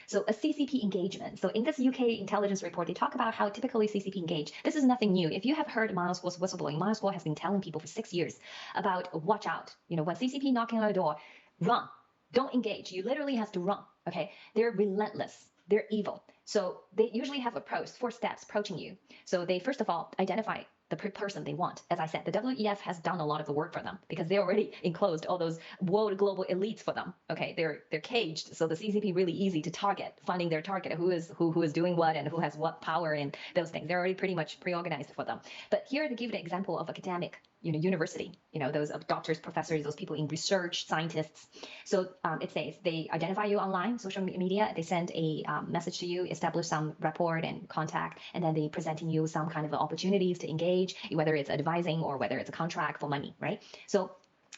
So a CCP engagement. So in this UK intelligence report, they talk about how typically CCP engage. This is nothing new. If you have heard Miles Guo's whistleblowing, Miles Guo has been telling people for 6 years about watch out. When CCP knocking on the door, run. Don't engage. You literally have to run. Okay, they're relentless. They're evil. So they usually have approach 4 steps approaching you. So they first of all identify the person they want. As I said, the WEF has done a lot of the work for them because they already enclosed all those world global elites for them. Okay, they're caged, so the CCP really easy to target, finding their target, who is doing what and who has what power and those things. They're already pretty much pre-organized for them. But here they give the example of academic, university, those doctors, professors, those people in research, scientists. So it says they identify you online, social media, they send a message to you, establish some rapport and contact, and then they presenting you some kind of opportunities to engage, whether it's advising or whether it's a contract for money, right? So,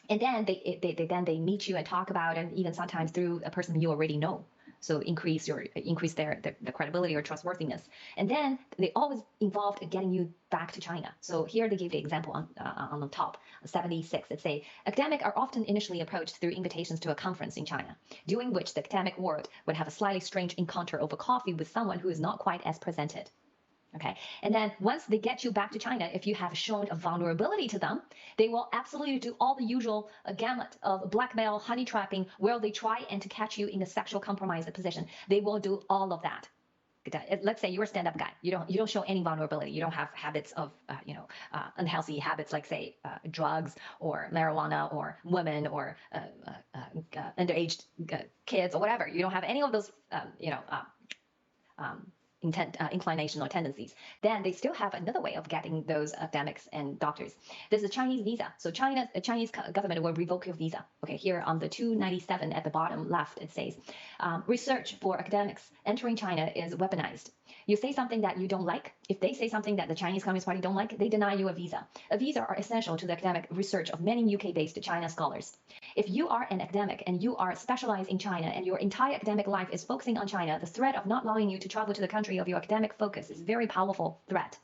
and then they meet you and talk about, and even sometimes through a person you already know. So increase their credibility or trustworthiness. And then they always involved in getting you back to China. So here they give the example on the top, 76. It say, academics are often initially approached through invitations to a conference in China, during which the academic world would have a slightly strange encounter over coffee with someone who is not quite as presented. Okay, and then once they get you back to China, if you have shown a vulnerability to them, they will absolutely do all the usual gamut of blackmail, honey trapping, where they try and to catch you in a sexual compromised position. They will do all of that. Let's say you're a stand-up guy. You don't show any vulnerability. You don't have habits of unhealthy habits like say drugs or marijuana or women or underage kids or whatever. You don't have any of those inclination or tendencies. Then they still have another way of getting those academics and doctors. This is Chinese visa. So Chinese government will revoke your visa. Okay, here on the 297 at the bottom left, it says, research for academics entering China is weaponized. You say something that you don't like. If they say something that the Chinese Communist Party don't like, they deny you a visa. A visa are essential to the academic research of many UK-based China scholars. If you are an academic and you are specialized in China and your entire academic life is focusing on China, the threat of not allowing you to travel to the country of your academic focus is a very powerful threat.